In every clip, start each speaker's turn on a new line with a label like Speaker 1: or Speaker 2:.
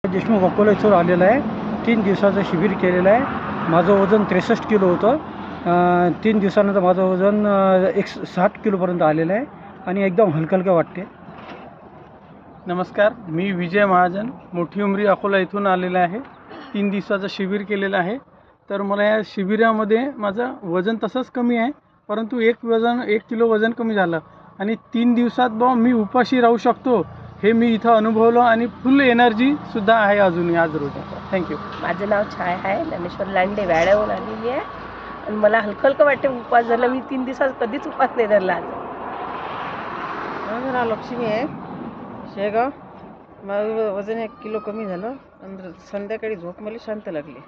Speaker 1: देशमुख अकोला इथून आलेला आहे. 3 दिवसाचं शिबिर केलेलं आहे. माझं वजन 63 किलो होतं. 3 दिवसानंतर माझं वजन 60 किलोपर्यंत आलेलं आहे आणि एकदम हलकं वाटते.
Speaker 2: नमस्कार, मी विजय महाजन मोठी उमरी अकोला इथून आलेला आहे. 3 दिवसाचं शिबिर केलेलं आहे. तर मला या शिबिरामध्ये माझं वजन तसंच कमी आहे, परंतु 1 किलो वजन कमी झालं आणि 3 दिवसात मी उपाशी राहू शकतो हे मी इथं अनुभवलं आणि फुल एनर्जीसुद्धा आहे अजूनही आज रोजी. थँक्यू.
Speaker 3: माझं नाव छाया आहे. ज्ञानेश्वर लांडे वाड्याहून आलेली आहे आणि मला हलकं वाटते. उपवास झाला, मी 3 दिवसात कधीच उपवास नाही धरला. आज
Speaker 4: माझं नाव लक्ष्मी आहे, शेगाव. माझं वजन 1 किलो कमी झालं आणि संध्याकाळी झोप मला शांत लागली.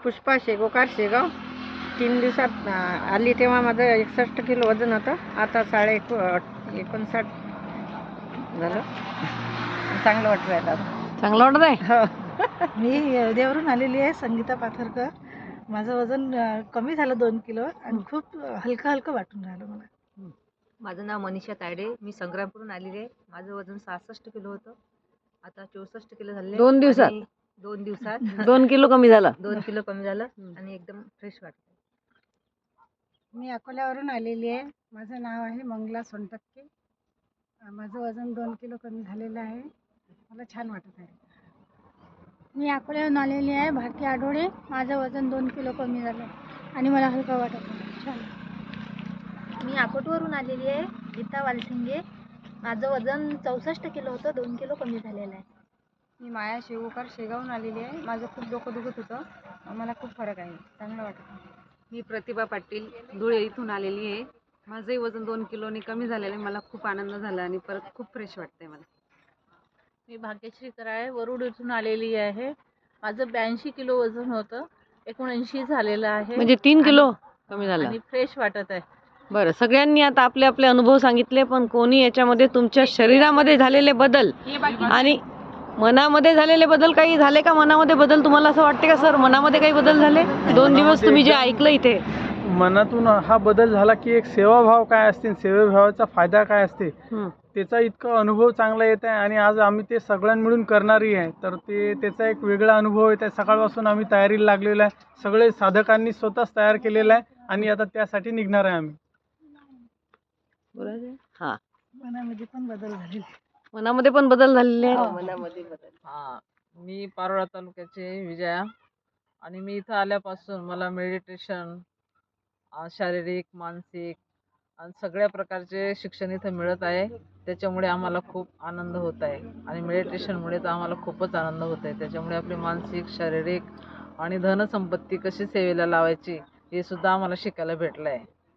Speaker 4: पुष्पा शेगोकार, शेगाव. 3 दिवसात आली तेव्हा माझं 61 किलो वजन होतं. आता 59 झालं. चांगलं वाटत राहिलं.
Speaker 5: चांगलं वाटत आहे.
Speaker 4: हो.
Speaker 6: मी येवदेवरून आलेली आहे, संगीता पाथरकर. माझं वजन कमी झालं 2 किलो आणि खूप हलकं वाटून राहिलं मला.
Speaker 5: माझं नाव मनीषा तायडे. मी संग्रामपूरून आलेली आहे. माझं वजन 66 किलो होतं. आता 64 किलो झाले.
Speaker 7: 2 दिवसात?
Speaker 5: 2 दिवसात
Speaker 7: 2 किलो कमी झालं.
Speaker 5: 2 किलो कमी झालं आणि एकदम फ्रेश वाटतं.
Speaker 6: मी अकोल्यावरून आलेली आहे. माझं नाव आहे मंगला सोनटक्के. माझं वजन 2 किलो कमी झालेलं आहे. मला छान वाटत आहे.
Speaker 8: मी अकोल्याहून आलेली आहे, भारती आडोळे. माझं वजन 2 किलो कमी झालं आणि मला हलकं वाटत आहे. छान.
Speaker 9: मी अकोटवरून आलेली आहे, गीता वालसिंगे. माझं वजन 64 किलो होतं, 2 किलो कमी झालेलं आहे.
Speaker 4: मी माया शेगोकार, शेगावहून आलेली आहे. माझं खूप डोकं दुखत होतं. मला खूप फरक आहे, चांगलं वाटत आहे.
Speaker 5: मी प्रतिभा पाटील धुळे इथून आलेली आहे. माझंही वजन 2 किलोने कमी झालेलं आहे. मला खूप आनंद झाला आणि परत खूप फ्रेश वाटतंय मला.
Speaker 10: मी भाग्यश्री कराळे वरुड इथून आलेली आहे. माझं 82 किलो वजन होतं, 79 झालेलं आहे.
Speaker 7: म्हणजे 3 किलो कमी झालं.
Speaker 10: आणि फ्रेश वाटत आहे.
Speaker 7: बरं, सगळ्यांनी आता आपले आपले अनुभव सांगितले, पण कोणी याच्यामध्ये तुमच्या शरीरामध्ये झालेले बदल आणि मनामध्ये झालेले बदल काही झाले का? मनामध्ये बदल तुम्हाला असं वाटते का सर, मनामध्ये काही बदल झाले? 2 दिवस तुम्ही जे ऐकलं इथे,
Speaker 2: मनातून हा बदल झाला की एक सेवाभाव काय असते, सेवाभावाचा फायदा काय असते, त्याचा इतका अनुभव चांगला येत आहे. आणि आज आम्ही ते सगळ्यांनी मिळून करणारी आहे, तर त्याचा एक वेगळा अनुभव येत आहे. सकाळपासून आम्ही तयारीला लागलेलो आहे. सगळे साधकांनी स्वतःच तयार केलेलं आहे आणि आता त्यासाठी निघणार आहे आम्ही.
Speaker 7: हा,
Speaker 6: मनामध्ये पण बदल झालेले.
Speaker 7: मनामध्ये पण बदल झालेले आहेत.
Speaker 3: मनामध्ये बदल.
Speaker 4: मी पारोळा तालुक्याचे विजया आणि मी इथं आल्यापासून मला मेडिटेशन, शारीरिक, मानसिक आणि सगळ्या प्रकारचे शिक्षण इथं मिळत आहे. त्याच्यामुळे आम्हाला खूप आनंद होत आहे आणि मेडिटेशनमुळे तर आम्हाला खूपच आनंद होत आहे. त्याच्यामुळे आपली मानसिक, शारीरिक आणि धनसंपत्ती कशी सेवेला लावायची हे सुद्धा आम्हाला शिकायला भेटलं आहे.